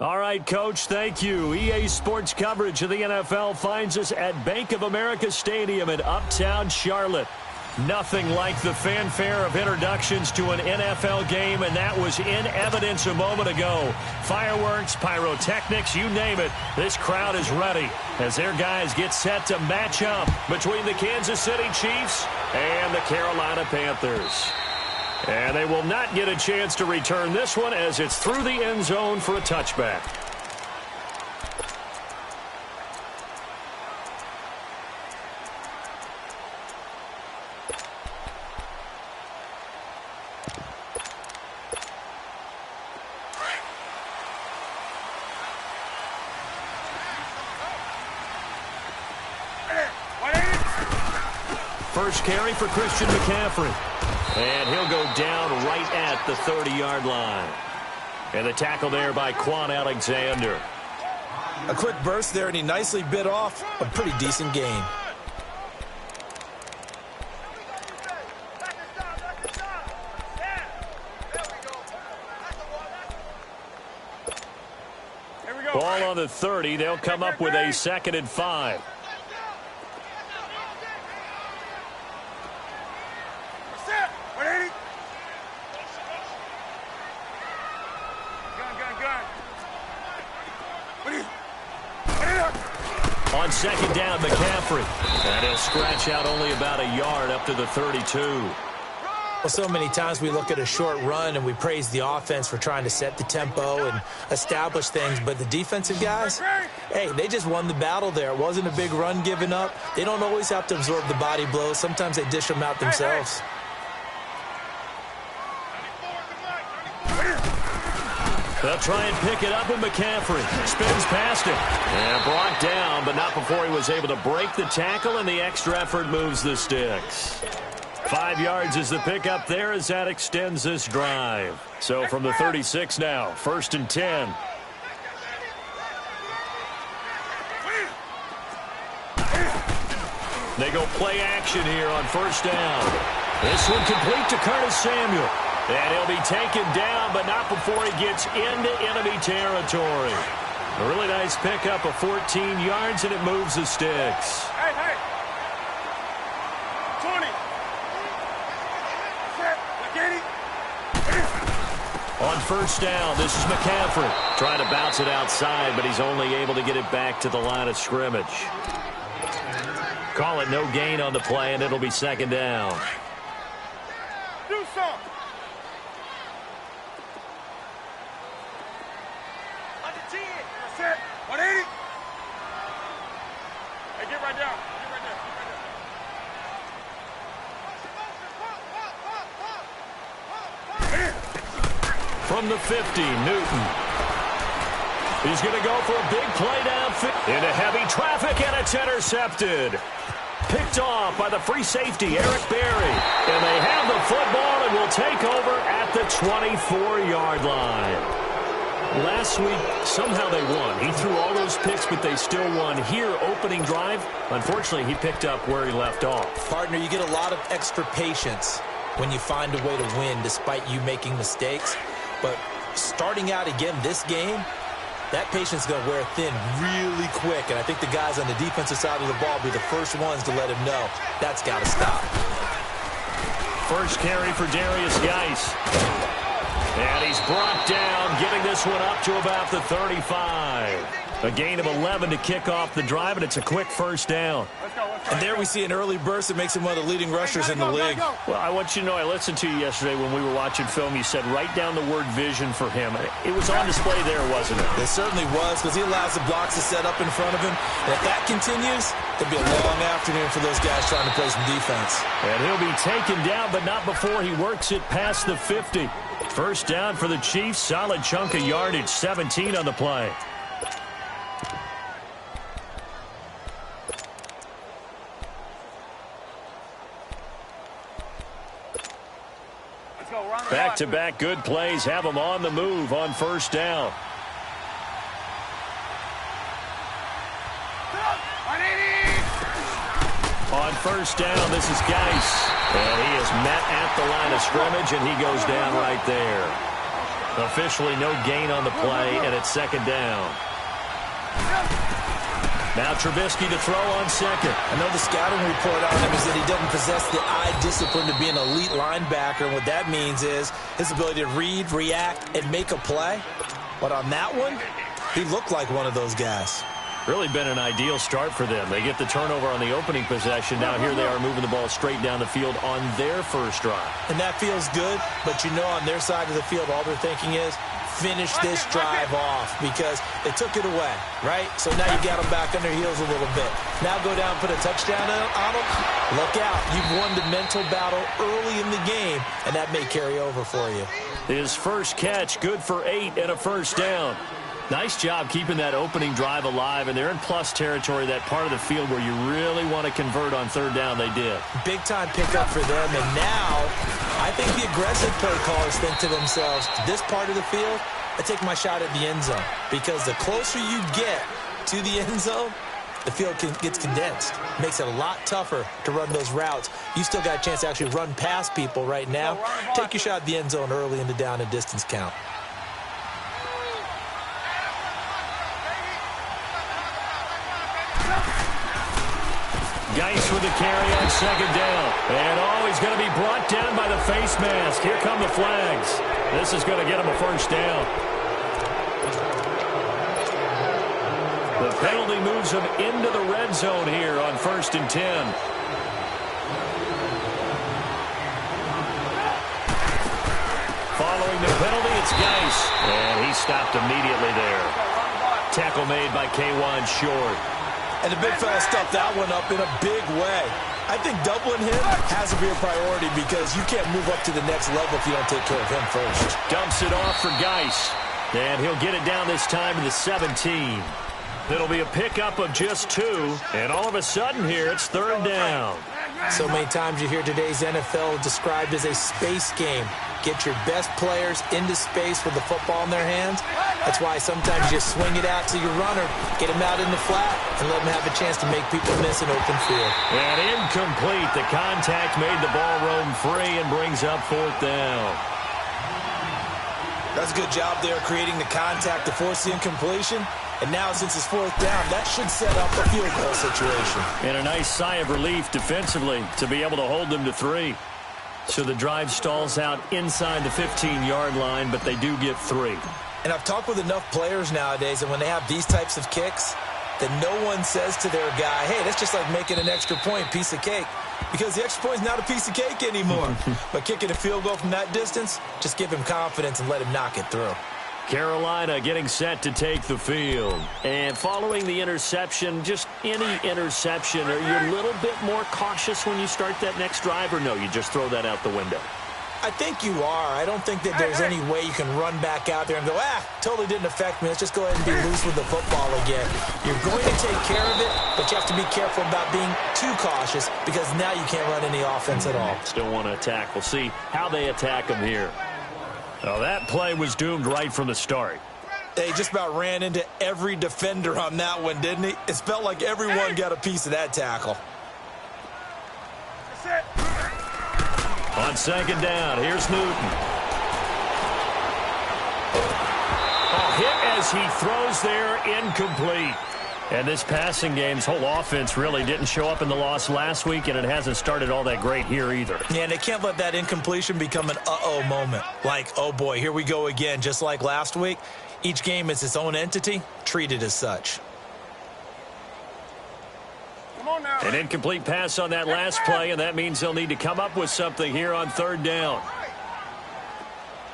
All right, Coach, thank you. EA Sports coverage of the NFL finds us at Bank of America Stadium in Uptown Charlotte. Nothing like the fanfare of introductions to an NFL game, and that was in evidence a moment ago. Fireworks, pyrotechnics, you name it. This crowd is ready as their guys get set to match up between the Kansas City Chiefs and the Carolina Panthers. And they will not get a chance to return this one as it's through the end zone for a touchback. First carry for Christian McCaffrey. And he'll go down right at the 30-yard line. And the tackle there by Quan Alexander. A quick burst there, and he nicely bit off a pretty decent gain. Ball on the 30. They'll come up with a 2nd and 5. On 2nd down, McCaffrey. And he'll scratch out only about a yard up to the 32. Well, so many times we look at a short run and we praise the offense for trying to set the tempo and establish things, but the defensive guys, hey, they just won the battle there. It wasn't a big run given up. They don't always have to absorb the body blows. Sometimes they dish them out themselves. They'll try and pick it up with McCaffrey. Spins past it. And brought down, but not before he was able to break the tackle, and the extra effort moves the sticks. 5 yards is the pickup there as that extends this drive. So from the 36 now, 1st and 10. They go play action here on 1st down. This one complete to Curtis Samuel. And he'll be taken down, but not before he gets into enemy territory. A really nice pickup of 14 yards, and it moves the sticks. Hey, hey. 20. On 1st down, this is McCaffrey. Trying to bounce it outside, but he's only able to get it back to the line of scrimmage. Call it no gain on the play, and it'll be 2nd down. Do something. Set. 180. Hey, get right down. Get right down. Get right down. From the 50, Newton. He's going to go for a big play downfield. Into heavy traffic, and it's intercepted. Picked off by the free safety, Eric Berry. And they have the football and will take over at the 24-yard line. Last week, somehow they won. He threw all those picks, but they still won. Here, opening drive, unfortunately, he picked up where he left off. Partner, you get a lot of extra patience when you find a way to win despite you making mistakes. But starting out again this game, that patience is going to wear thin really quick. And I think the guys on the defensive side of the ball will be the first ones to let him know that's got to stop. First carry for Darius Geis. And he's brought down, getting this one up to about the 35. A gain of 11 to kick off the drive, and it's a quick 1st down. And there we see an early burst that makes him one of the leading rushers in the league. Well, I want you to know, I listened to you yesterday when we were watching film. You said write down the word vision for him. It was on display there, wasn't it? It certainly was, because he allows the blocks to set up in front of him. And if that continues, it'll be a long afternoon for those guys trying to play some defense. And he'll be taken down, but not before he works it past the 50. 1st down for the Chiefs. Solid chunk of yardage, 17 on the play. Back-to-back good plays have them on the move on 1st down. On 1st down, this is Geis. And he is met at the line of scrimmage, and he goes down right there. Officially no gain on the play, and it's second down. Now Trubisky to throw on second. I know the scouting report on him is that he doesn't possess the eye discipline to be an elite linebacker, and what that means is his ability to read, react, and make a play. But on that one, he looked like one of those guys. Really been an ideal start for them. They get the turnover on the opening possession. Now here they are moving the ball straight down the field on their first drive. And that feels good, but you know on their side of the field, all they're thinking is, finish this drive off, because they took it away, right? So now you got them back on their heels a little bit. Now go down, put a touchdown on them. Look out. You've won the mental battle early in the game, and that may carry over for you. His first catch, good for 8 and a first down. Nice job keeping that opening drive alive, and they're in plus territory, that part of the field where you really want to convert on third down. They did. Big-time pickup for them, and now I think the aggressive play callers think to themselves, this part of the field, I take my shot at the end zone, because the closer you get to the end zone, the field gets condensed. Makes it a lot tougher to run those routes. You still got a chance to actually run past people right now. Take your shot at the end zone early in the down and distance count. Geis with the carry on second down. And he's going to be brought down by the face mask. Here come the flags. This is going to get him a first down. The penalty moves him into the red zone here on 1st and 10. Following the penalty, it's Geis. And he stopped immediately there. Tackle made by K'Wan Short. And the big fella stuffed that one up in a big way. I think doubling him has to be a priority, because you can't move up to the next level if you don't take care of him first. Dumps it off for Geis. And he'll get it down this time to the 17. It'll be a pickup of just 2. And all of a sudden here, it's third down. So many times you hear today's NFL described as a space game. Get your best players into space with the football in their hands. That's why sometimes you swing it out to your runner, get him out in the flat, and let him have a chance to make people miss an open field. And incomplete. The contact made the ball roam free and brings up 4th down. That's a good job there, creating the contact to force the incompletion. And now, since it's 4th down, that should set up a field goal situation. And a nice sigh of relief defensively to be able to hold them to 3. So the drive stalls out inside the 15-yard line, but they do get 3. And I've talked with enough players nowadays, and when they have these types of kicks, that no one says to their guy, hey, that's just like making an extra point, piece of cake. Because the extra point is not a piece of cake anymore. But kicking a field goal from that distance, just give him confidence and let him knock it through. Carolina getting set to take the field. And following the interception, just any interception, are you a little bit more cautious when you start that next drive, or no, you just throw that out the window? I think you are. I don't think that there's any way you can run back out there and go, totally didn't affect me. Let's just go ahead and be loose with the football again. You're going to take care of it, but you have to be careful about being too cautious, because now you can't run any offense at all. Still want to attack. We'll see how they attack them here. Well, that play was doomed right from the start. They just about ran into every defender on that one, didn't he? It felt like everyone got a piece of that tackle. On second down, here's Newton. A hit as he throws there, incomplete. And this passing game's whole offense really didn't show up in the loss last week, and it hasn't started all that great here either. Yeah, and they can't let that incompletion become an uh-oh moment. Like, oh boy, here we go again, just like last week. Each game is its own entity, treated as such. An incomplete pass on that last play, and that means they'll need to come up with something here on third down.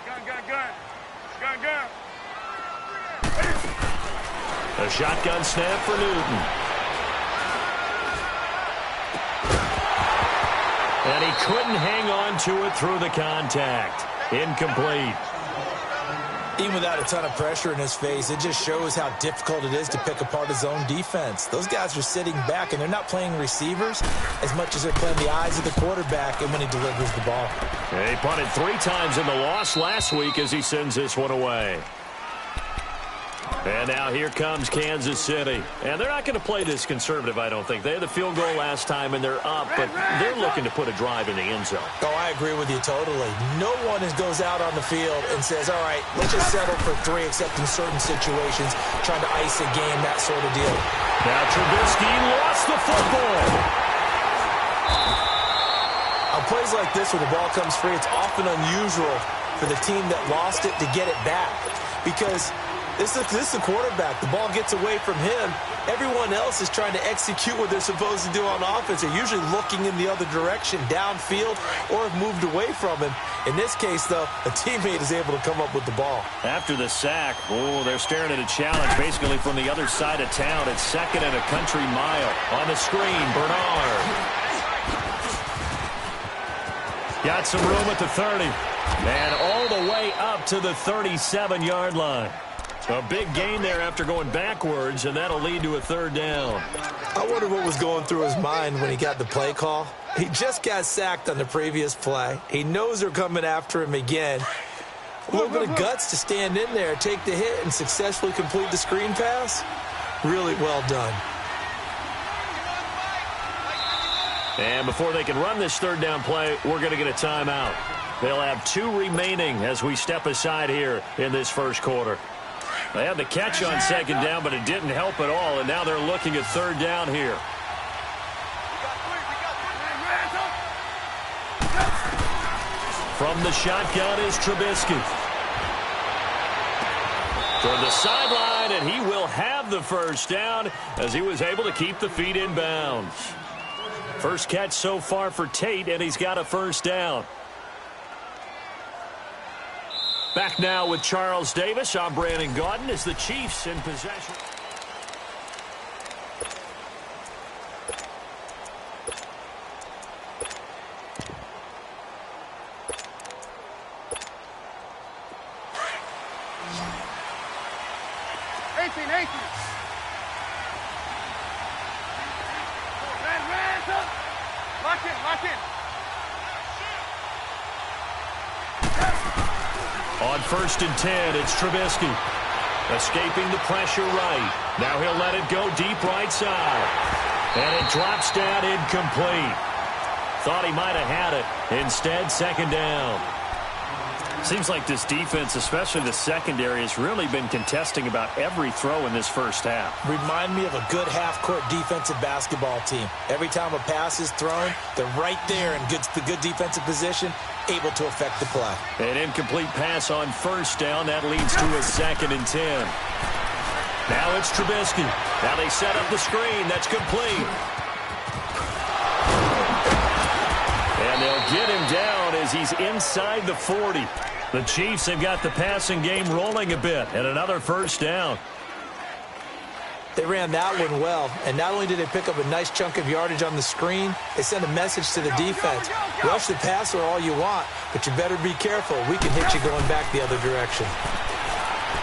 Gun. A shotgun snap for Newton. And he couldn't hang on to it through the contact. Incomplete. Even without a ton of pressure in his face, it just shows how difficult it is to pick apart his own defense. Those guys are sitting back, and they're not playing receivers as much as they're playing the eyes of the quarterback and when he delivers the ball. He punted 3 times in the loss last week as he sends this one away. And now here comes Kansas City. And they're not going to play this conservative, I don't think. They had the field goal last time, and they're up, but they're looking to put a drive in the end zone. Oh, I agree with you totally. No one goes out on the field and says, all right, let's just settle for 3, except in certain situations, trying to ice a game, that sort of deal. Now Trubisky lost the football. On plays like this where the ball comes free, it's often unusual for the team that lost it to get it back because this is the quarterback. The ball gets away from him. Everyone else is trying to execute what they're supposed to do on offense. They're usually looking in the other direction, downfield, or have moved away from him. In this case, though, a teammate is able to come up with the ball. After the sack, they're staring at a challenge basically from the other side of town. It's 2nd and a country mile. On the screen, Bernard. Got some room at the 30. And all the way up to the 37-yard line. A big gain there after going backwards, and that'll lead to a 3rd down. I wonder what was going through his mind when he got the play call. He just got sacked on the previous play. He knows they're coming after him again. A little bit of guts to stand in there, take the hit, and successfully complete the screen pass. Really well done. And before they can run this 3rd down play, we're going to get a timeout. They'll have 2 remaining as we step aside here in this first quarter. They had the catch on 2nd down, but it didn't help at all, and now they're looking at 3rd down here. From the shotgun is Trubisky. Toward the sideline, and he will have the 1st down as he was able to keep the feet in bounds. First catch so far for Tate, and he's got a 1st down. Back now with Charles Davis. I'm Brandon Gaudin as the Chiefs in possession. On 1st and 10, it's Trubisky. Escaping the pressure right. Now he'll let it go deep right side. And it drops down incomplete. Thought he might have had it. Instead, 2nd down. Seems like this defense, especially the secondary, has really been contesting about every throw in this first half. Remind me of a good half-court defensive basketball team. Every time a pass is thrown, they're right there in good defensive position, able to affect the play. An incomplete pass on 1st down. That leads to a 2nd and 10. Now it's Trubisky. Now they set up the screen. That's complete. And they'll get him down as he's inside the 40. The Chiefs have got the passing game rolling a bit, and another 1st down. They ran that one well, and not only did they pick up a nice chunk of yardage on the screen, they sent a message to the defense. Rush the passer all you want, but you better be careful. We can hit you going back the other direction.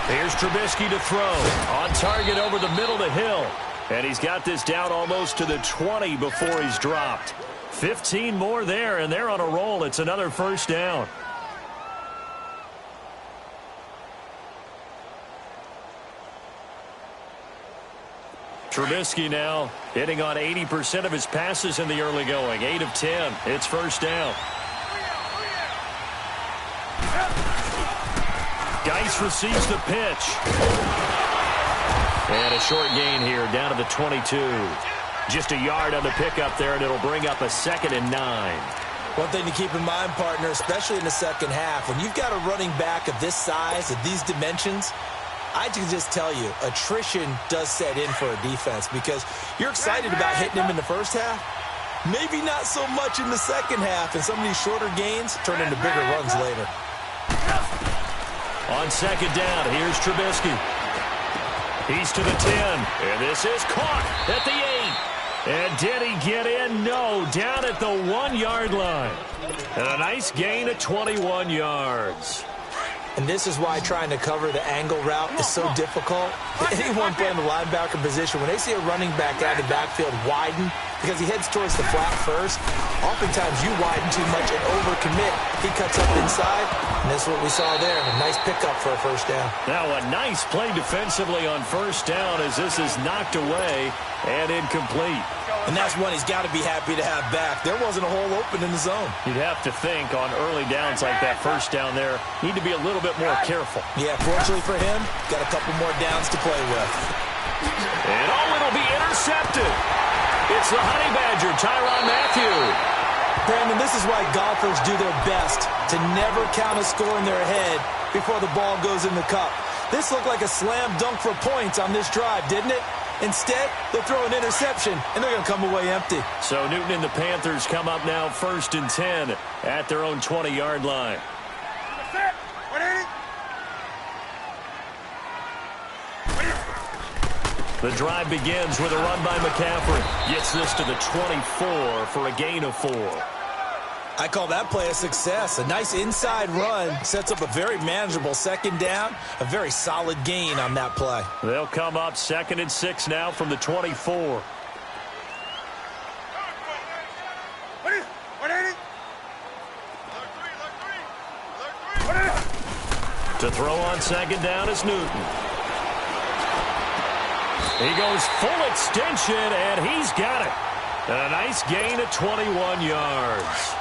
Here's Trubisky to throw. On target over the middle to Hill. And he's got this down almost to the 20 before he's dropped. 15 more there, and they're on a roll. It's another 1st down. Trubisky now hitting on 80% of his passes in the early going. 8 of 10. It's 1st down. Geis receives the pitch. And a short gain here down to the 22. Just a yard on the pickup there, and it'll bring up a 2nd and 9. One thing to keep in mind, partner, especially in the second half, when you've got a running back of this size, of these dimensions, I can just tell you, attrition does set in for a defense because you're excited about hitting him in the first half. Maybe not so much in the second half, and some of these shorter gains turn into bigger runs later. On 2nd down, here's Trubisky. He's to the 10, and this is caught at the 8. And did he get in? No, down at the 1-yard line. And a nice gain of 21 yards. And this is why trying to cover the angle route is so difficult. Anyone playing the linebacker position, when they see a running back out of the backfield widen, because he heads towards the flat first, oftentimes you widen too much and overcommit. He cuts up inside, and that's what we saw there. A nice pickup for a first down. Now a nice play defensively on first down as this is knocked away and incomplete. And that's one he's got to be happy to have back. There wasn't a hole open in the zone. You'd have to think on early downs like that first down there, need to be a little bit more careful. Yeah, fortunately for him, got a couple more downs to play with. And it'll be intercepted. It's the Honey Badger, Tyrann Mathieu. Brandon, this is why golfers do their best to never count a score in their head before the ball goes in the cup. This looked like a slam dunk for points on this drive, didn't it? Instead, they'll throw an interception, and they're going to come away empty. So Newton and the Panthers come up now 1st and 10 at their own 20-yard line. The drive begins with a run by McCaffrey. Gets this to the 24 for a gain of 4. I call that play a success. A nice inside run sets up a very manageable second down. A very solid gain on that play. They'll come up 2nd and 6 now from the 24. To throw on 2nd down is Newton. He goes full extension, and he's got it. A nice gain of 21 yards.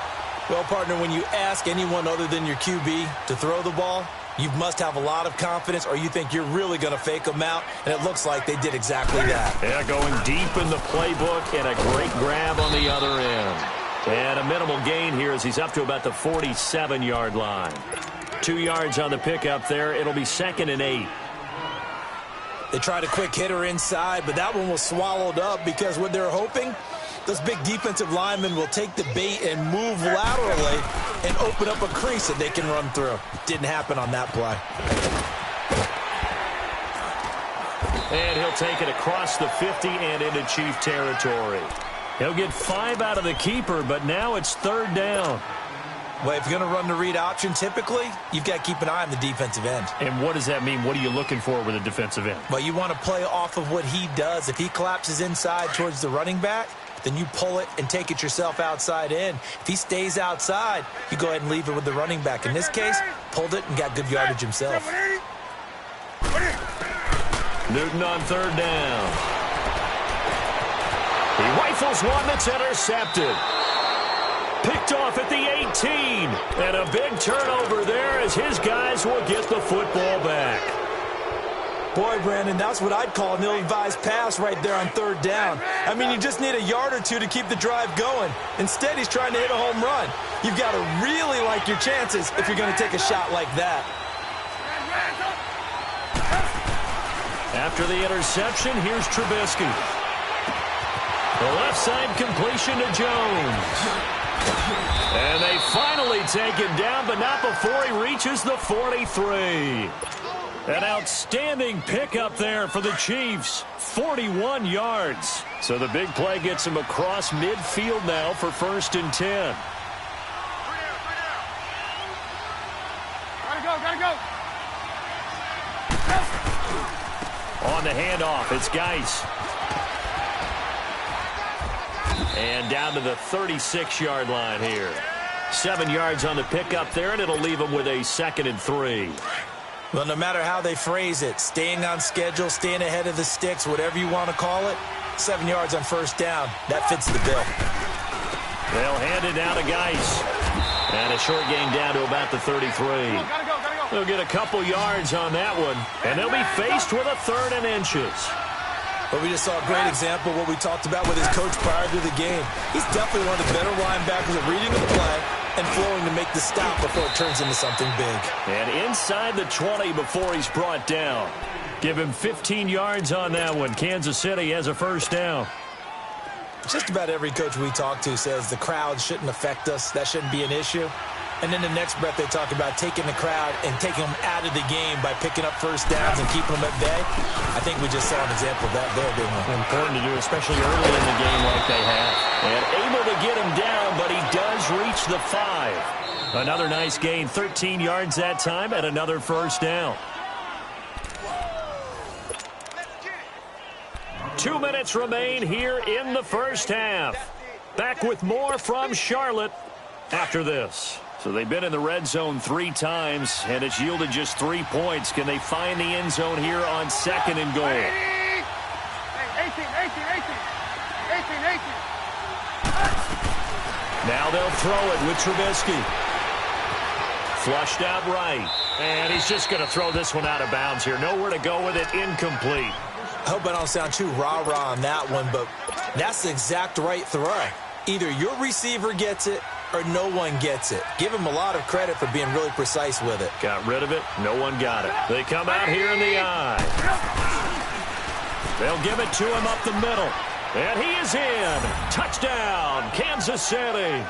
Well, partner, when you ask anyone other than your QB to throw the ball, you must have a lot of confidence or you think you're really going to fake them out, and it looks like they did exactly that. Yeah, going deep in the playbook and a great grab on the other end. And a minimal gain here as he's up to about the 47-yard line. 2 yards on the pickup there. It'll be 2nd and 8. They tried a quick hitter inside, but that one was swallowed up because what they're hoping, those big defensive linemen will take the bait and move laterally and open up a crease that they can run through. Didn't happen on that play. And he'll take it across the 50 and into Chief territory. He'll get 5 out of the keeper, but now it's 3rd down. Well, if you're going to run the read option, typically, you've got to keep an eye on the defensive end. And what does that mean? What are you looking for with a defensive end? Well, you want to play off of what he does. If he collapses inside towards the running back, then you pull it and take it yourself outside in. If he stays outside, you go ahead and leave it with the running back. In this case, pulled it and got good yardage himself. Newton on 3rd down. He rifles one that's intercepted. Picked off at the 18. And a big turnover there as his guys will get the football back. Boy, Brandon, that's what I'd call an ill-advised pass right there on 3rd down. I mean, you just need a yard or two to keep the drive going. Instead, he's trying to hit a home run. You've got to really like your chances if you're going to take a shot like that. After the interception, here's Trubisky. The left side completion to Jones. And they finally take him down, but not before he reaches the 43. An outstanding pickup there for the Chiefs. 41 yards. So the big play gets him across midfield now for 1st and 10. Gotta go. On the handoff, it's Geis. And down to the 36-yard line here. 7 yards on the pickup there, and it'll leave him with a 2nd and 3. Well, no matter how they phrase it, staying on schedule, staying ahead of the sticks, whatever you want to call it, 7 yards on 1st down, that fits the bill. They'll hand it down to Geis. And a short gain down to about the 33. Gotta go. They'll get a couple yards on that one, and they'll be faced with a 3rd and inches. But we just saw a great example of what we talked about with his coach prior to the game. He's definitely one of the better linebackers at reading the play and flowing to make the stop before it turns into something big. And inside the 20 before he's brought down. Give him 15 yards on that one. Kansas City has a 1st down. Just about every coach we talk to says the crowd shouldn't affect us. That shouldn't be an issue. And in the next breath, they talk about taking the crowd and taking them out of the game by picking up 1st downs and keeping them at bay. I think we just saw an example of that there, didn't we? Important to do, especially early in the game like they have. And able to get him down, but he does reach the 5. Another nice gain, 13 yards that time, and another 1st down. 2 minutes remain here in the 1st half. Back with more from Charlotte after this. So they've been in the red zone 3 times, and it's yielded just 3 points. Can they find the end zone here on 2nd and goal? 18. Now they'll throw it with Trubisky. Flushed out right. And he's just going to throw this one out of bounds here. Nowhere to go with it. Incomplete. I hope I don't sound too rah-rah on that one, but that's the exact right throw. Either your receiver gets it or no one gets it. Give him a lot of credit for being really precise with it. Got rid of it. No one got it. They come out here in the eye. They'll give it to him up the middle. And he is in. Touchdown, Kansas City.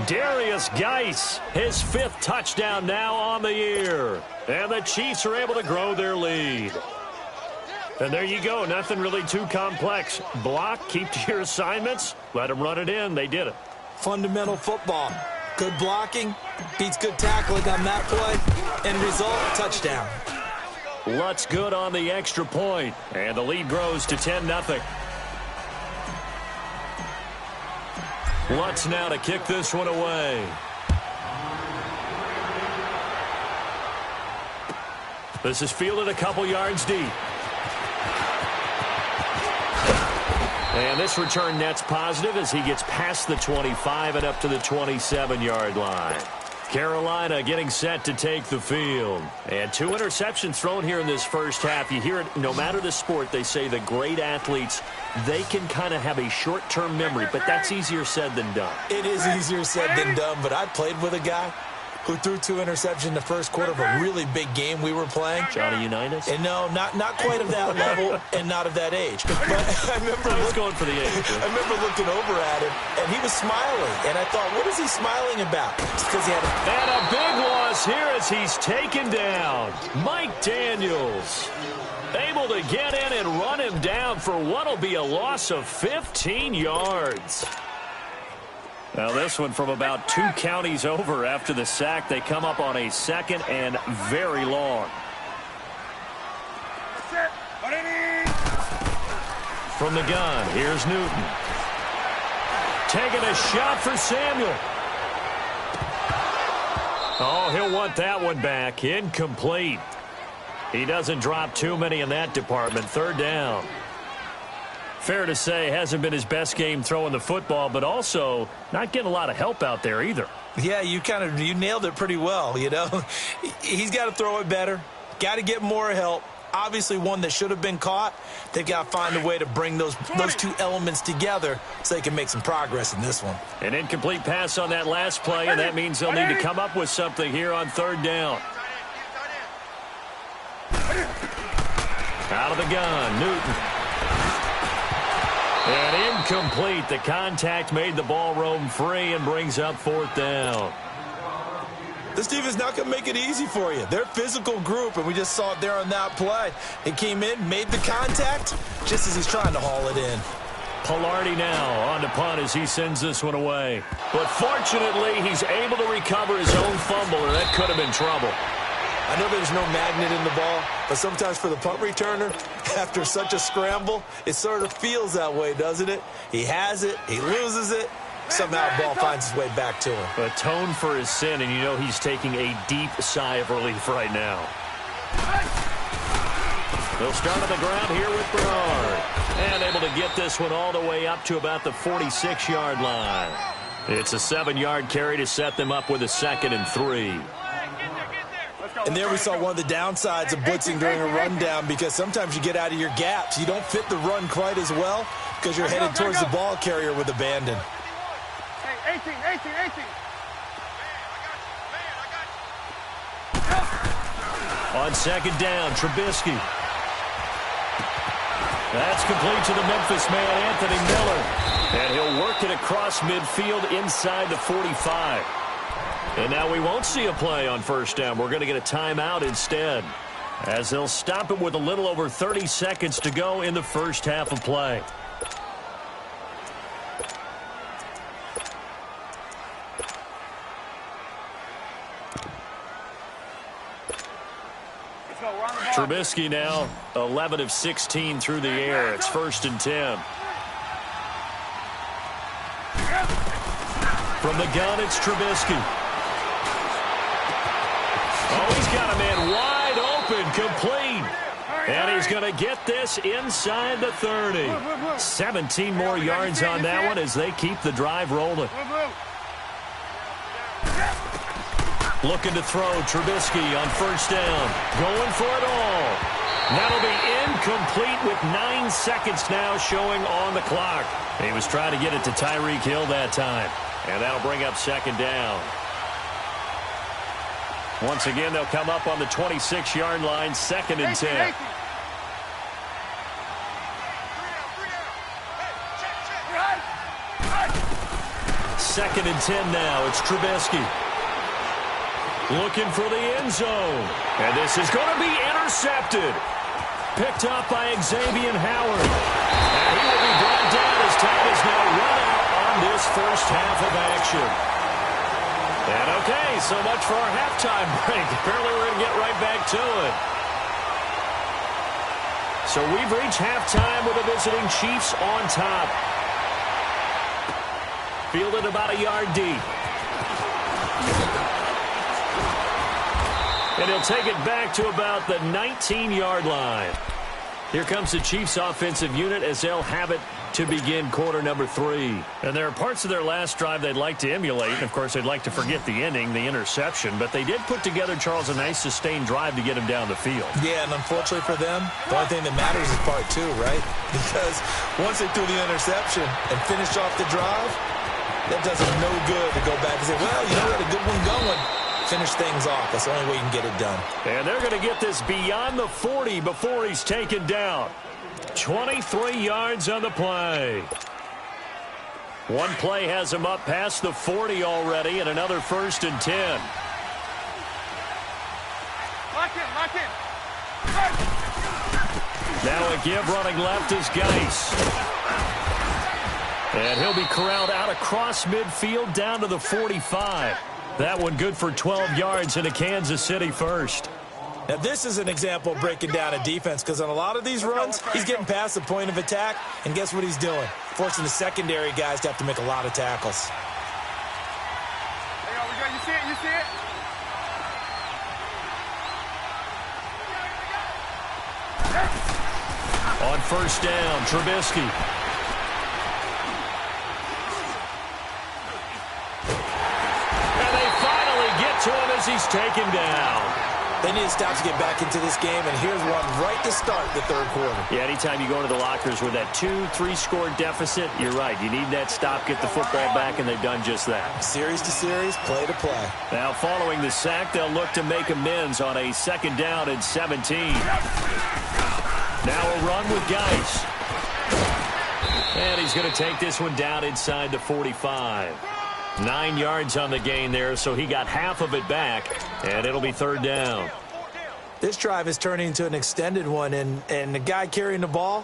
Darius Geis, his 5th touchdown now on the year. And the Chiefs are able to grow their lead. And there you go. Nothing really too complex. Block, keep to your assignments, let them run it in. They did it. Fundamental football. Good blocking, beats good tackling on that play. End result, touchdown. Lutz good on the extra point. And the lead grows to 10-0. Lutz now to kick this one away. This is fielded a couple yards deep. And this return net's positive as he gets past the 25 and up to the 27-yard line. Carolina getting set to take the field. And 2 interceptions thrown here in this first half. You hear it, no matter the sport, they say the great athletes, they can kind of have a short-term memory, but that's easier said than done. It is easier said than done, but I played with a guy who threw 2 interceptions in the first quarter of a really big game we were playing. Johnny Unitas? And no, not quite of that level and not of that age. But I remember going for the age. I remember looking over at him, and he was smiling. And I thought, what is he smiling about? It's because he had And a big loss here as he's taken down. Mike Daniels able to get in and run him down for what will be a loss of 15 yards. Now this one from about 2 counties over after the sack. They come up on a 2nd and very long. From the gun, here's Newton. Taking a shot for Samuel. Oh, he'll want that one back. Incomplete. He doesn't drop too many in that department. 3rd down. Fair to say, hasn't been his best game throwing the football, but also not getting a lot of help out there either. Yeah, you nailed it pretty well, you know. He's got to throw it better. Got to get more help. Obviously one that should have been caught. They've got to find a way to bring those 2 elements together so they can make some progress in this one. An incomplete pass on that last play, and that means they'll need to come up with something here on 3rd down. Out of the gun, Newton. And incomplete. The contact made the ball roam free and brings up 4th down. This defense not going to make it easy for you. They're a physical group, and we just saw it there on that play. He came in, made the contact, just as he's trying to haul it in. Pilardi now on to punt as he sends this one away. But fortunately, he's able to recover his own fumble, or that could have been trouble. I know there's no magnet in the ball, but sometimes for the punt returner, after such a scramble, it sort of feels that way, doesn't it? He has it, he loses it, somehow the ball finds its way back to him. Atone for his sin, and you know he's taking a deep sigh of relief right now. They'll start on the ground here with Bernard. And able to get this one all the way up to about the 46-yard line. It's a 7-yard carry to set them up with a 2nd and 3. And there we saw one of the downsides of blitzing during a rundown, because sometimes you get out of your gaps. You don't fit the run quite as well because you're headed towards the ball carrier with abandon. Hey, 18. On 2nd down, Trubisky. That's complete to the Memphis man, Anthony Miller. And he'll work it across midfield inside the 45. And now we won't see a play on 1st down. We're going to get a timeout instead, as they'll stop it with a little over 30 seconds to go in the first half of play. Trubisky now 11 of 16 through the air. It's 1st and 10. From From the gun, it's Trubisky. Oh, he's got a man wide open, complete. And he's going to get this inside the 30. 17 more yards on that one as they keep the drive rolling. Looking to throw, Trubisky on first down. Going for it all. That'll be incomplete with 9 seconds now showing on the clock. He was trying to get it to Tyreek Hill that time. And that'll bring up second down. Once again, they'll come up on the 26-yard line, 2nd and 10. Second and 10 now. It's Trubisky. Looking for the end zone. And this is going to be intercepted. Picked up by Xavier Howard. And he will be brought down as time is now run out on this first half of action. And okay, so much for our halftime break. Apparently we're going to get right back to it. So we've reached halftime with the visiting Chiefs on top. Fielded about a yard deep. And he'll take it back to about the 19-yard line. Here comes the Chiefs offensive unit as they'll have it to begin quarter number 3. And there are parts of their last drive they'd like to emulate. And, of course, they'd like to forget the ending, the interception. But they did put together, Charles, a nice sustained drive to get him down the field. Yeah, and unfortunately for them, the only thing that matters is part 2, right? Because once they threw the interception and finished off the drive, that does them no good to go back and say, well, you know, we had a good one going. Finish things off. That's the only way you can get it done. And they're going to get this beyond the 40 before he's taken down. 23 yards on the play. One play has him up past the 40 already, and another 1st and 10. Lock in. Now a give running left is Geis. And he'll be corralled out across midfield down to the 45. That one good for 12 yards into Kansas City first. Now, this is an example of breaking down a defense because on a lot of these runs, he's getting past the point of attack, and guess what he's doing? Forcing the secondary guys to have to make a lot of tackles. There we go. You see it? On first down, Trubisky. To him as he's taken down. They need to stop to get back into this game, and here's one right to start the 3rd quarter. Yeah, anytime you go into the lockers with that 2-3 score deficit, you're right. You need that stop, get the football back, and they've done just that. Series to series, play to play. Now, following the sack, they'll look to make amends on a 2nd down and 17. Now a run with Geis. And he's going to take this one down inside the 45. 9 yards on the gain there, so he got half of it back, and it'll be 3rd down. This drive is turning into an extended one, and the guy carrying the ball,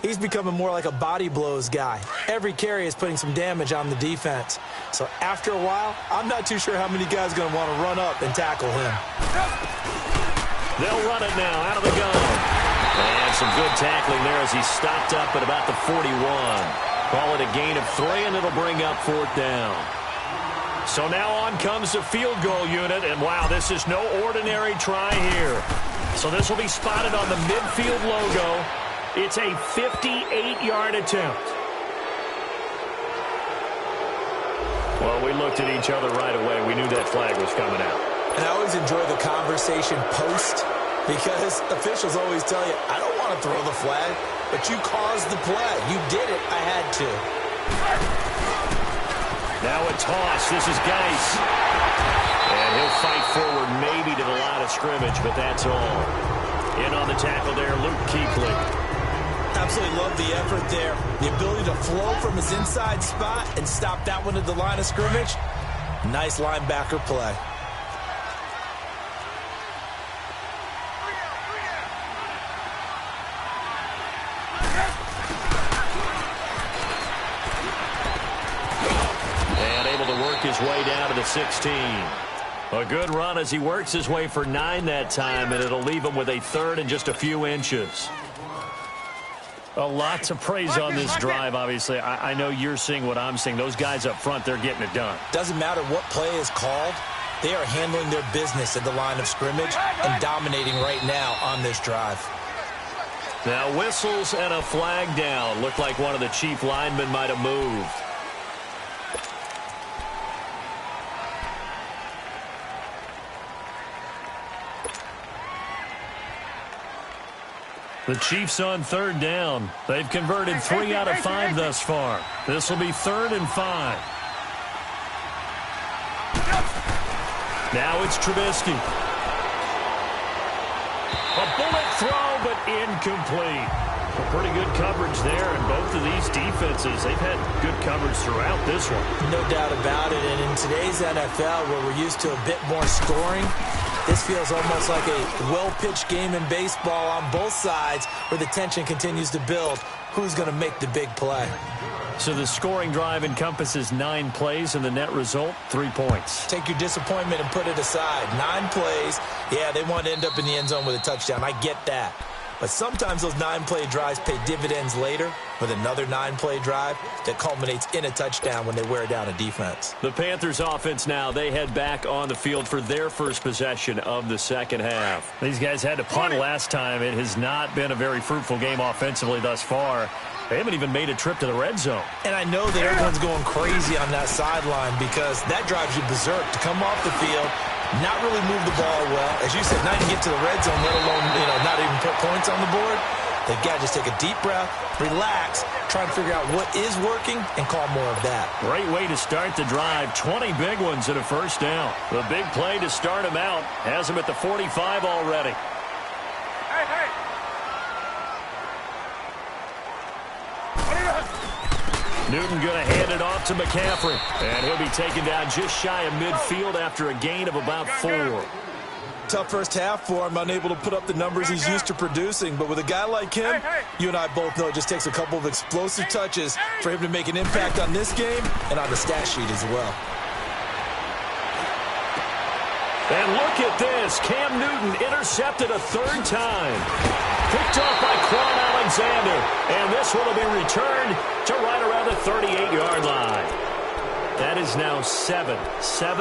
he's becoming more like a body blows guy. Every carry is putting some damage on the defense. So after a while, I'm not too sure how many guys are going to want to run up and tackle him. They'll run it now out of the gun. And some good tackling there as he stopped up at about the 41. Call it a gain of 3, and it'll bring up 4th down. So now on comes the field goal unit, and wow, this is no ordinary try here. So this will be spotted on the midfield logo. It's a 58-yard attempt. Well, we looked at each other right away. We knew that flag was coming out. And I always enjoy the conversation post, because officials always tell you, I don't want to throw the flag, but you caused the play. You did it. I had to. Now a toss. This is Geis. And he'll fight forward maybe to the line of scrimmage, but that's all. In on the tackle there, Luke Kuechly. Absolutely love the effort there. The ability to flow from his inside spot and stop that one at the line of scrimmage. Nice linebacker play. His way down to the 16. A good run as he works his way for 9 that time, and it'll leave him with a 3rd and just a few inches. A lot to praise on this drive, obviously. I know you're seeing what I'm seeing. Those guys up front, they're getting it done. Doesn't matter what play is called. They are handling their business at the line of scrimmage and dominating right now on this drive. Now whistles and a flag down. Looked like one of the chief linemen might have moved. The Chiefs on third down. They've converted 3 out of 5 thus far. This will be 3rd and 5. Now it's Trubisky. A bullet throw, but incomplete. A pretty good coverage there, and both of these defenses, they've had good coverage throughout this one. No doubt about it, and in today's NFL, where we're used to a bit more scoring, this feels almost like a well-pitched game in baseball on both sides where the tension continues to build. Who's going to make the big play? So the scoring drive encompasses 9 plays, and the net result, 3 points. Take your disappointment and put it aside. 9 plays. Yeah, they want to end up in the end zone with a touchdown. I get that. But sometimes those 9-play drives pay dividends later with another 9-play drive that culminates in a touchdown when they wear down a defense. The Panthers offense now, they head back on the field for their first possession of the second half. These guys had to punt last time. It has not been a very fruitful game offensively thus far. They haven't even made a trip to the red zone. And I know that everyone's going crazy on that sideline because that drives you berserk to come off the field, not really move the ball well. As you said, not even get to the red zone, let alone, not even put points on the board. They've got to just take a deep breath, relax, try and figure out what is working, and call more of that. Great way to start the drive. 20 big ones and a first down. The big play to start him out has him at the 45 already. Hey. Newton going to hand it off to McCaffrey. And he'll be taken down just shy of midfield after a gain of about 4. Tough first half for him, unable to put up the numbers he's used to producing. But with a guy like him, you and I both know it just takes a couple of explosive touches for him to make an impact on this game and on the stat sheet as well. And look at this. Cam Newton intercepted a 3rd time. Picked off by Quan Alexander. And this one will be returned to right around the 38-yard line. That is now 7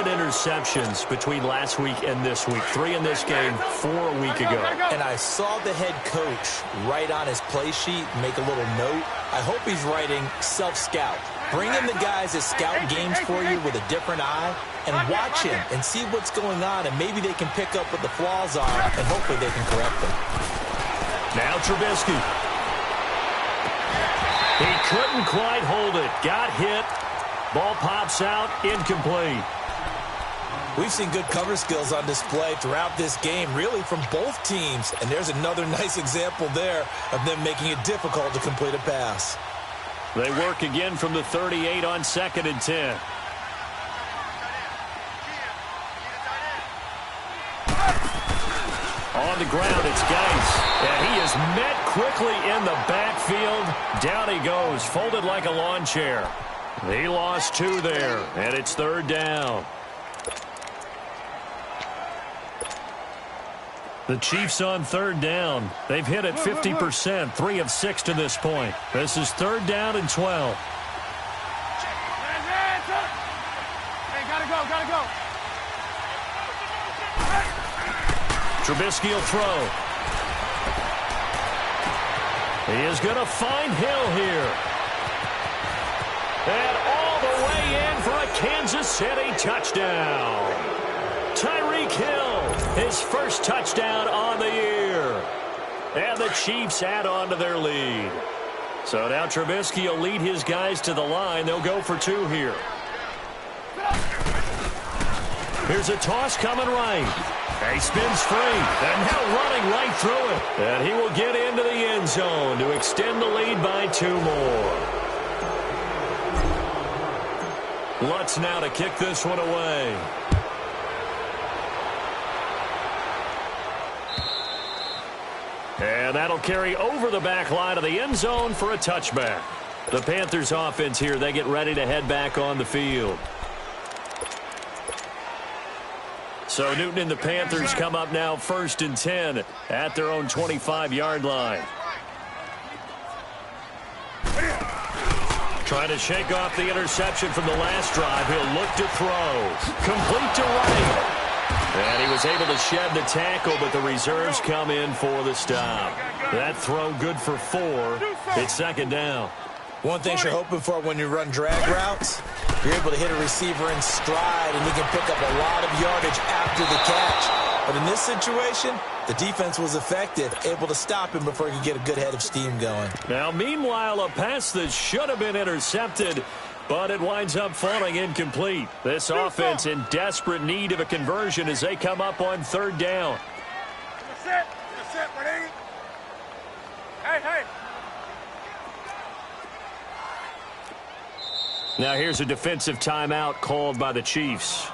interceptions between last week and this week. 3 in this game, 4 a week ago. And I saw the head coach write on his play sheet, make a little note. I hope he's writing self-scout. Bring in the guys that scout games for you with a different eye and watch him and see what's going on, and maybe they can pick up what the flaws are, and hopefully they can correct them. Now Trubisky. He couldn't quite hold it. Got hit. Ball pops out, incomplete. We've seen good cover skills on display throughout this game, really from both teams. And there's another nice example there of them making it difficult to complete a pass. They work again from the 38 on 2nd and 10. On the ground, it's Geis. And he is met quickly in the backfield. Down he goes, folded like a lawn chair. He lost 2 there, and it's 3rd down. The Chiefs on 3rd down. They've hit it 50%, 3 of 6 to this point. This is 3rd down and 12. Hey, gotta go. Trubisky will throw. He is going to find Hill here. And all the way in for a Kansas City touchdown. Tyreek Hill, his first touchdown on the year. And the Chiefs add on to their lead. So now Trubisky will lead his guys to the line. They'll go for 2 here. Here's a toss coming right. He spins free, and now running right through it. And he will get into the end zone to extend the lead by 2 more. Lutz now to kick this one away. And that'll carry over the back line of the end zone for a touchback. The Panthers offense here, they get ready to head back on the field. So Newton and the Panthers come up now 1st and 10 at their own 25-yard line. Trying to shake off the interception from the last drive. He'll look to throw. Complete to right. And he was able to shed the tackle, but the reserves come in for the stop. That throw good for 4. It's second down. One thing you're hoping for when you run drag routes, you're able to hit a receiver in stride, and he can pick up a lot of yardage after the catch. But in this situation, the defense was effective, able to stop him before he could get a good head of steam going. Now, meanwhile, a pass that should have been intercepted, but it winds up falling incomplete. This offense in desperate need of a conversion as they come up on third down. That's it, buddy. Hey. Now here's a defensive timeout called by the Chiefs.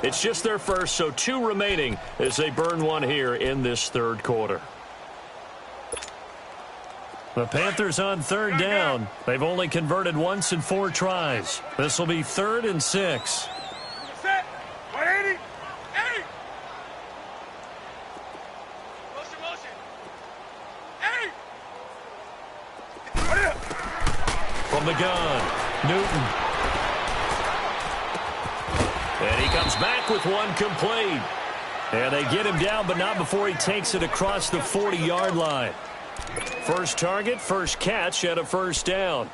It's just their first, so 2 remaining as they burn one here in this third quarter. The Panthers on third down. They've only converted once in 4 tries. This will be 3rd and 6. Set. 180. Hey. Motion. Hey. From the gun, Newton. And he comes back with one complete. And they get him down, but not before he takes it across the 40-yard line. First target, first catch, and a first down.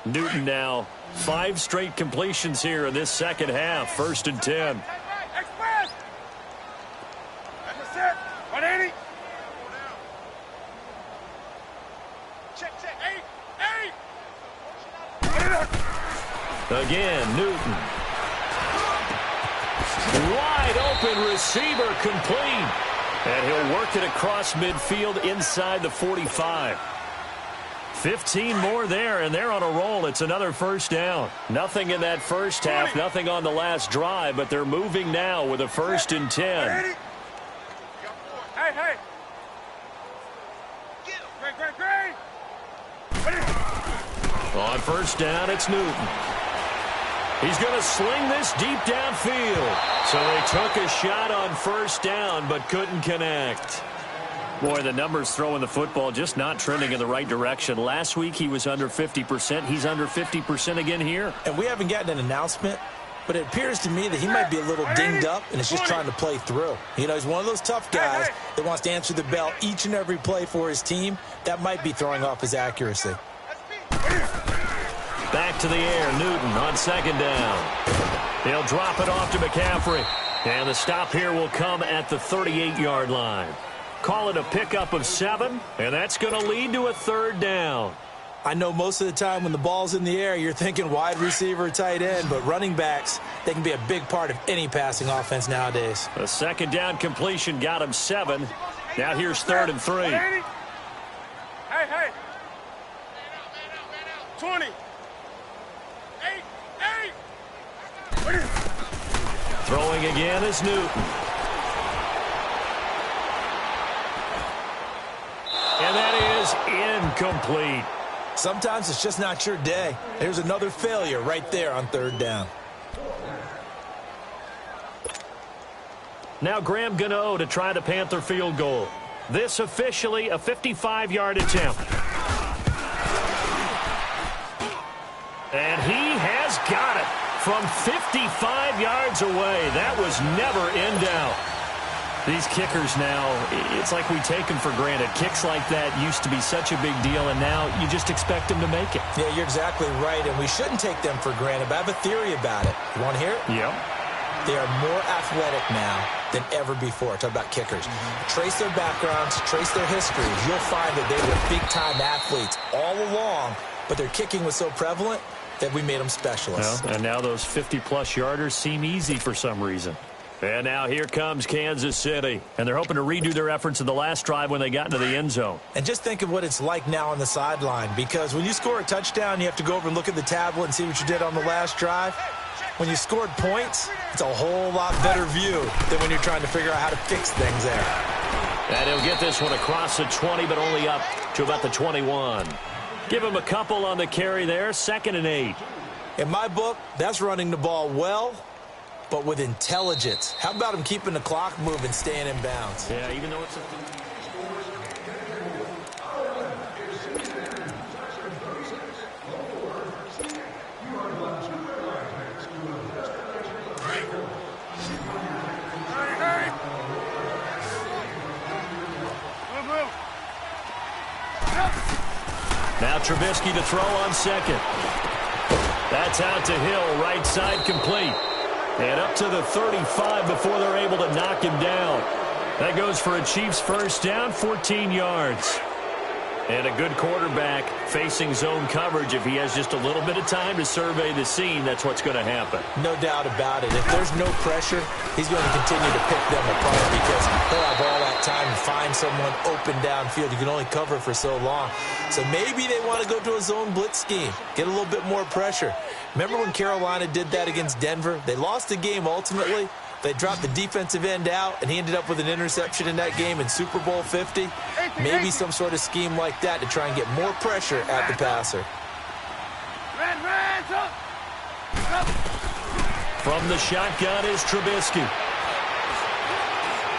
Newton now 5 straight completions here in this second half. 1st and 10. Express. That's it. 180. Check. Hey. Again, Newton. Wide open receiver complete. And he'll work it across midfield inside the 45. 15 more there, and they're on a roll. It's another first down. Nothing in that first half, nothing on the last drive, but they're moving now with a 1st and 10. Hey. Great. On first down, it's Newton. He's going to sling this deep downfield. So they took a shot on first down, but couldn't connect. Boy, the numbers throwing the football just not trending in the right direction. Last week he was under 50%. He's under 50% again here. And we haven't gotten an announcement, but it appears to me that he might be a little dinged up and is just trying to play through. You know, he's one of those tough guys that wants to answer the bell each and every play for his team. That might be throwing off his accuracy. Back to the air, Newton on second down. He'll drop it off to McCaffrey. And the stop here will come at the 38-yard line. Call it a pickup of 7, and that's going to lead to a 3rd down. I know most of the time when the ball's in the air, you're thinking wide receiver, tight end, but running backs, they can be a big part of any passing offense nowadays. A 2nd down completion got him 7. Now here's 3rd and 3. Hey. 20. 8. Throwing again is Newton. And that is incomplete. Sometimes it's just not your day. There's another failure right there on 3rd down. Now Graham Gano to try the Panther field goal. This officially a 55-yard attempt. And he has got it from 55 yards away. That was never in doubt. These kickers now, it's like we take them for granted. Kicks like that used to be such a big deal, and now you just expect them to make it. Yeah, you're exactly right, and we shouldn't take them for granted, but I have a theory about it. You want to hear it? Yep. They are more athletic now than ever before. Talk about kickers. Trace their backgrounds, trace their histories. You'll find that they were big-time athletes all along, but their kicking was so prevalent that we made them specialists. Well, and now those 50-plus yarders seem easy for some reason. And now here comes Kansas City. And they're hoping to redo their efforts in the last drive when they got into the end zone. And just think of what it's like now on the sideline, because when you score a touchdown, you have to go over and look at the tablet and see what you did on the last drive. When you scored points, it's a whole lot better view than when you're trying to figure out how to fix things there. And he'll get this one across the 20, but only up to about the 21. Give him a couple on the carry there, 2nd and 8. In my book, that's running the ball well, but with intelligence. How about him keeping the clock moving, staying in bounds? Yeah, even though it's a... Now Trubisky to throw on second. That's out to Hill, right side complete. And up to the 35 before they're able to knock him down. That goes for a Chiefs first down, 14 yards. And a good quarterback facing zone coverage. If he has just a little bit of time to survey the scene, that's what's going to happen. No doubt about it. If there's no pressure, he's going to continue to pick them apart because he'll have all that time to find someone open downfield. You can only cover for so long. So maybe they want to go to a zone blitz scheme, get a little bit more pressure. Remember when Carolina did that against Denver? They lost the game ultimately. They dropped the defensive end out, and he ended up with an interception in that game in Super Bowl 50. Maybe some sort of scheme like that to try and get more pressure at the passer. From the shotgun is Trubisky.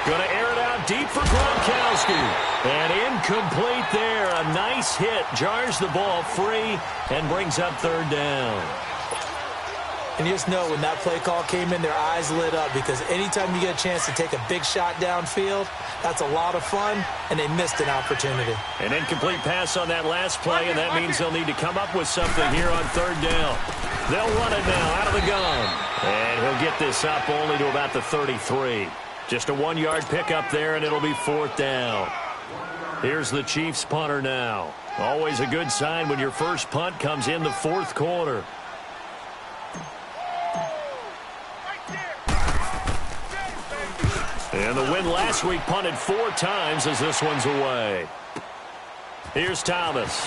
Going to air it out deep for Gronkowski. And incomplete there. A nice hit. Jars the ball free and brings up third down. And you just know when that play call came in, their eyes lit up because anytime you get a chance to take a big shot downfield, that's a lot of fun, and they missed an opportunity. An incomplete pass on that last play, and that means they'll need to come up with something here on third down. They'll run it now out of the gun. And he'll get this up only to about the 33. Just a 1-yard pickup there, and it'll be fourth down. Here's the Chiefs punter now. Always a good sign when your first punt comes in the fourth quarter. And the win last week punted 4 times as this one's away. Here's Thomas.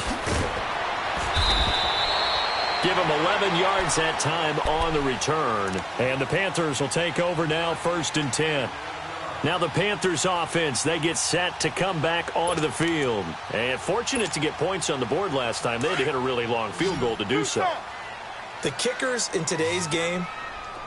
Give him 11 yards that time on the return. And the Panthers will take over now, 1st and 10. Now the Panthers offense, they get set to come back onto the field. And fortunate to get points on the board last time. They had to hit a really long field goal to do so. The kickers in today's game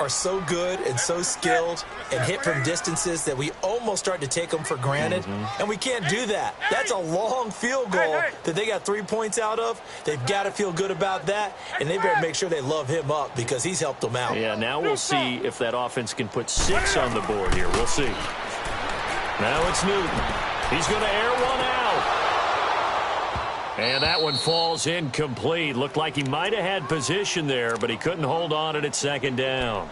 are so good and so skilled and hit from distances that we almost start to take them for granted. And we can't do that. That's a long field goal that they got 3 points out of. They've got to feel good about that, and they better make sure they love him up because he's helped them out. Yeah, now we'll see if that offense can put 6 on the board here. We'll see. Now it's Newton. He's going to air one out. And that one falls incomplete. Looked like he might have had position there, but he couldn't hold on at second down.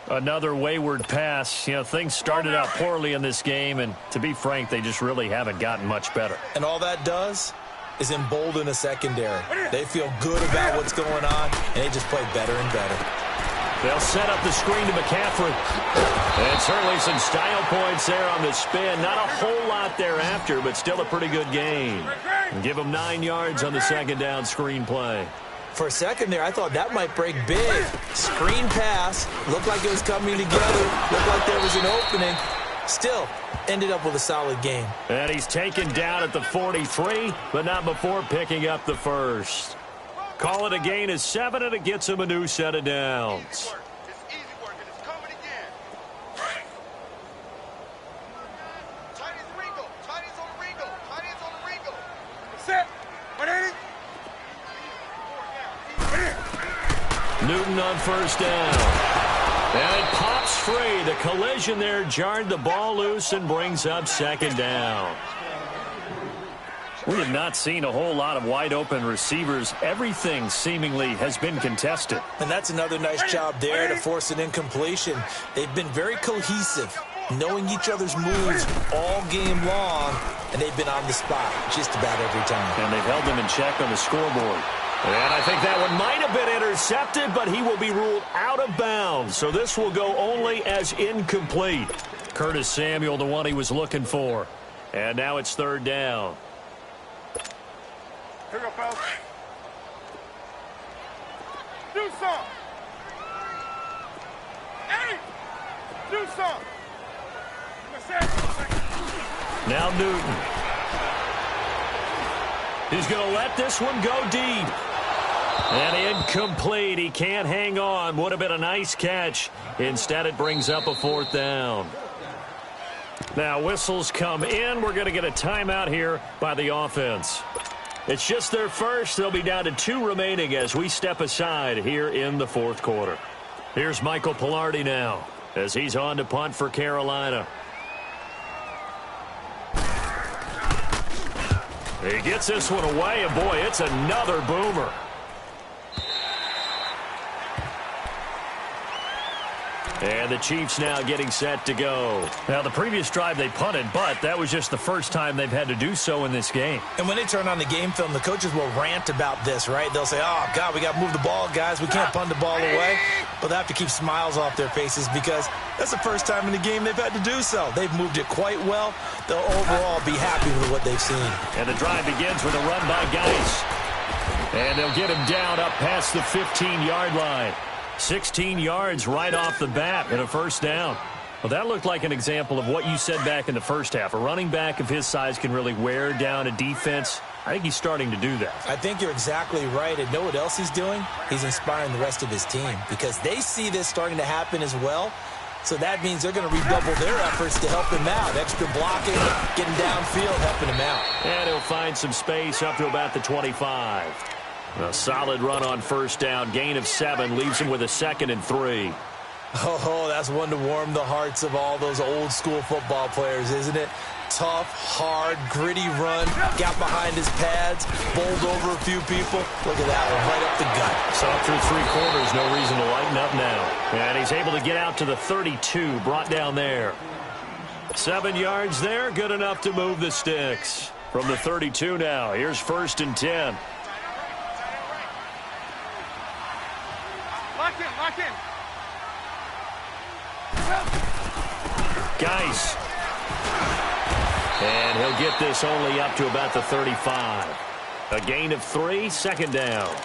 Another wayward pass. You know, things started out poorly in this game, and to be frank, they just really haven't gotten much better. And all that does is embolden a secondary. They feel good about what's going on, and they just play better and better. They'll set up the screen to McCaffrey. And certainly some style points there on the spin. Not a whole lot thereafter, but still a pretty good game. And give them 9 yards on the second down screen play. For a second there, I thought that might break big. Screen pass. Looked like it was coming together. Looked like there was an opening. Still, ended up with a solid game. And he's taken down at the 43, but not before picking up the first. Call it a gain of 7, and it gets him a new set of downs. It's easy work, and it's coming again. Tight ends Ringo. Tight ends on the Ringo. Tight ends on the Ringo. Set. 180. Newton on first down. And it pops free. The collision there jarred the ball loose and brings up second down. We have not seen a whole lot of wide-open receivers. Everything seemingly has been contested. And that's another nice job there to force an incompletion. They've been very cohesive, knowing each other's moves all game long, and they've been on the spot just about every time. And they've held them in check on the scoreboard. And I think that one might have been intercepted, but he will be ruled out of bounds. So this will go only as incomplete. Curtis Samuel, the one he was looking for. And now it's third down. Here we go, fellas. Do some. Hey! Do some. Now Newton. He's going to let this one go deep. And incomplete. He can't hang on. Would have been a nice catch. Instead, it brings up a fourth down. Now, whistles come in. We're going to get a timeout here by the offense. It's just their first. They'll be down to 2 remaining as we step aside here in the fourth quarter. Here's Michael Pilardi now as he's on to punt for Carolina. He gets this one away, and boy, it's another boomer. And the Chiefs now getting set to go. Now, the previous drive they punted, but that was just the first time they've had to do so in this game. And when they turn on the game film, the coaches will rant about this, right? They'll say, oh, God, we got to move the ball, guys. We can't punt the ball away. But they have to keep smiles off their faces because that's the first time in the game they've had to do so. They've moved it quite well. They'll overall be happy with what they've seen. And the drive begins with a run by Geis. And they'll get him down up past the 15-yard line. 16 yards right off the bat and a first down. Well, that looked like an example of what you said back in the first half. A running back of his size can really wear down a defense. I think he's starting to do that. I think you're exactly right. And know what else he's doing? He's inspiring the rest of his team because they see this starting to happen as well. So that means they're going to redouble their efforts to help him out. Extra blocking, getting downfield, helping him out. And he'll find some space up to about the 25. A solid run on first down. Gain of 7 leaves him with a 2nd and 3. Oh, that's one to warm the hearts of all those old school football players, isn't it? Tough, hard, gritty run. Got behind his pads, bowled over a few people. Look at that one, right up the gut. So through 3 quarters, no reason to lighten up now. And he's able to get out to the 32, brought down there. 7 yards there, good enough to move the sticks. From the 32 now, here's 1st and 10. Lock in. Geis. And he'll get this only up to about the 35. A gain of 3, 2nd down.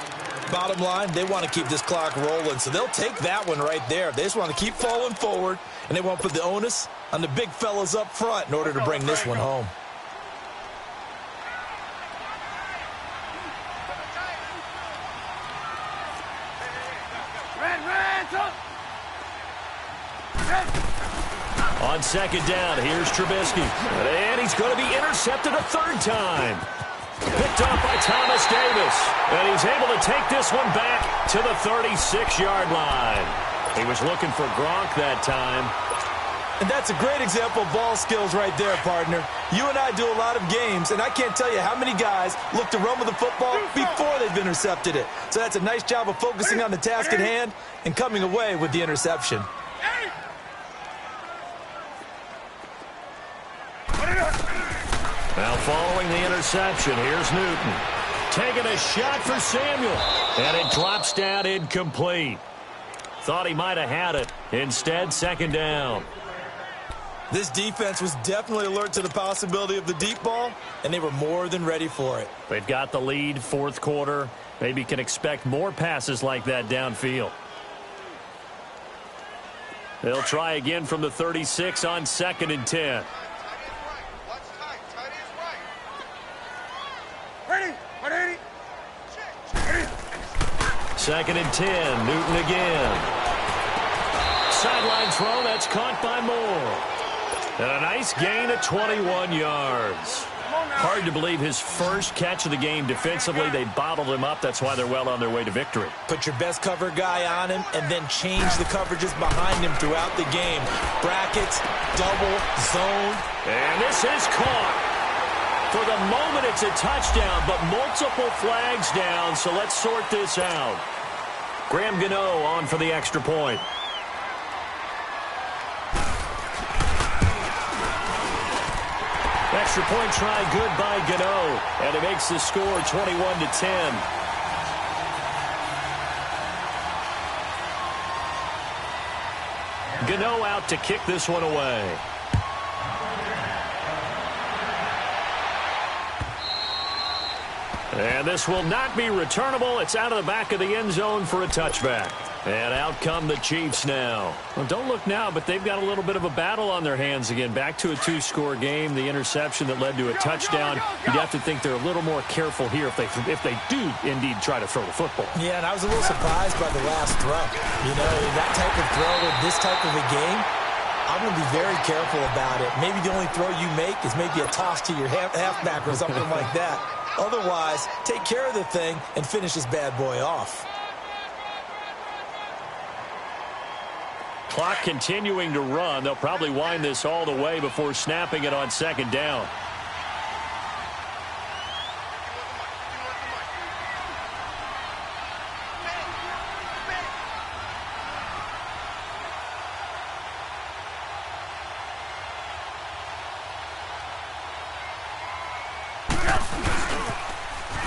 Bottom line, they want to keep this clock rolling, so they'll take that one right there. They just want to keep falling forward, and they want to put the onus on the big fellas up front in order to bring this one home. On 2nd down, here's Trubisky. And he's going to be intercepted a 3rd time. Picked up by Thomas Davis. And he's able to take this one back to the 36-yard line. He was looking for Gronk that time. And that's a great example of ball skills right there, partner. You and I do a lot of games, and I can't tell you how many guys look to run with the football before they've intercepted it. So that's a nice job of focusing on the task at hand and coming away with the interception. Now following the interception, here's Newton. Taking a shot for Samuel. And it drops down incomplete. Thought he might have had it. Instead, 2nd down. This defense was definitely alert to the possibility of the deep ball, and they were more than ready for it. They've got the lead, 4th quarter. Maybe can expect more passes like that downfield. They'll try again from the 36 on 2nd and 10. Ready. 2nd and 10. Newton again. Sideline throw. That's caught by Moore. And a nice gain of 21 yards. Hard to believe his first catch of the game defensively. They bottled him up. That's why they're well on their way to victory. Put your best cover guy on him and then change the coverages behind him throughout the game. Brackets, double, zone. And this is caught. For the moment, it's a touchdown, but multiple flags down, so let's sort this out. Graham Gano on for the extra point. Extra point try good by Gano, and it makes the score 21-10. Gano out to kick this one away. And this will not be returnable. It's out of the back of the end zone for a touchback. And out come the Chiefs now. Well, don't look now, but they've got a little bit of a battle on their hands again. Back to a 2-score game. The interception that led to a touchdown. You'd have to think they're a little more careful here if they do indeed try to throw the football. Yeah, and I was a little surprised by the last throw. You know, that type of throw in this type of a game, I'm going to be very careful about it. Maybe the only throw you make is maybe a toss to your halfback or something like that. Otherwise, take care of the thing and finish this bad boy off. Clock continuing to run. They'll probably wind this all the way before snapping it on 2nd down.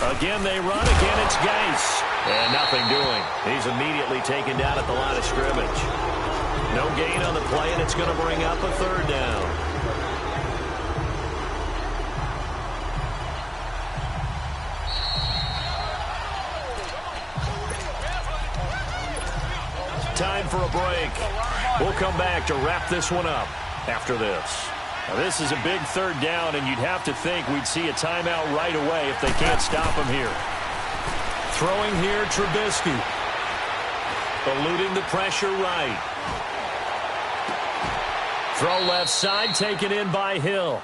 Again, they run. Again, it's Geis. And nothing doing. He's immediately taken down at the line of scrimmage. No gain on the play, and it's going to bring up a third down. Time for a break. We'll come back to wrap this one up after this. Now, this is a big third down, and you'd have to think we'd see a timeout right away if they can't stop him here. Throwing here, Trubisky. Eluding the pressure right. Throw left side, taken in by Hill.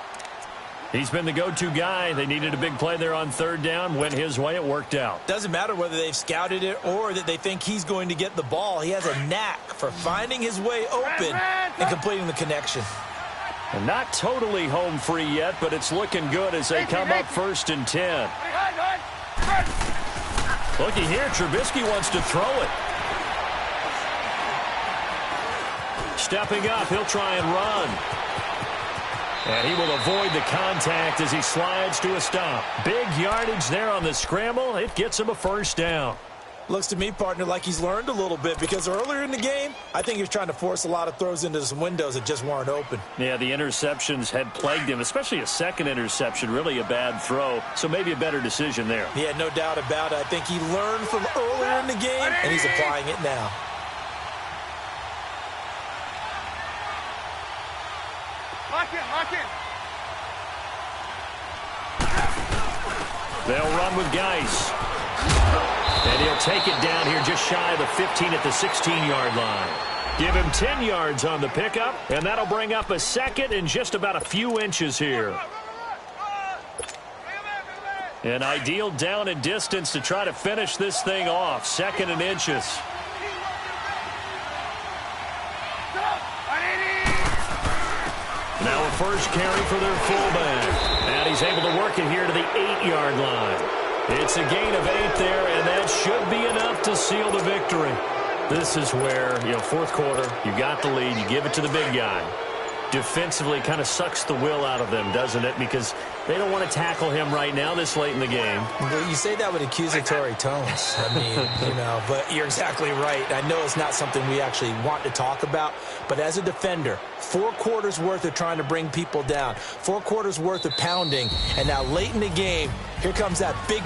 He's been the go-to guy. They needed a big play there on third down. Went his way. It worked out. Doesn't matter whether they've scouted it or that they think he's going to get the ball. He has a knack for finding his way open and completing the connection. And not totally home free yet, but it's looking good as they come up 1st and 10. Looky here, Trubisky wants to throw it. Stepping up, he'll try and run. And he will avoid the contact as he slides to a stop. Big yardage there on the scramble. It gets him a first down. Looks to me, partner, like he's learned a little bit because earlier in the game, I think he was trying to force a lot of throws into some windows that just weren't open. Yeah, the interceptions had plagued him, especially a second interception, really a bad throw. So maybe a better decision there. Yeah, no doubt about it. I think he learned from earlier in the game, and he's applying it now. Lock in. They'll run with Geis. And he'll take it down here just shy of the 15 at the 16-yard line. Give him 10 yards on the pickup, and that'll bring up a second in just about a few inches here. An ideal down and distance to try to finish this thing off. 2nd and inches. Now a first carry for their fullback. And he's able to work it here to the 8-yard line. It's a gain of 8 there, and that should be enough to seal the victory. This is where, fourth quarter, you got the lead, you give it to the big guy. Defensively, kind of sucks the will out of them, doesn't it? Because they don't want to tackle him right now this late in the game. Well, you say that with accusatory tones. I mean, but you're exactly right. I know it's not something we actually want to talk about, but as a defender, 4 quarters worth of trying to bring people down, 4 quarters worth of pounding, and now late in the game, here comes that big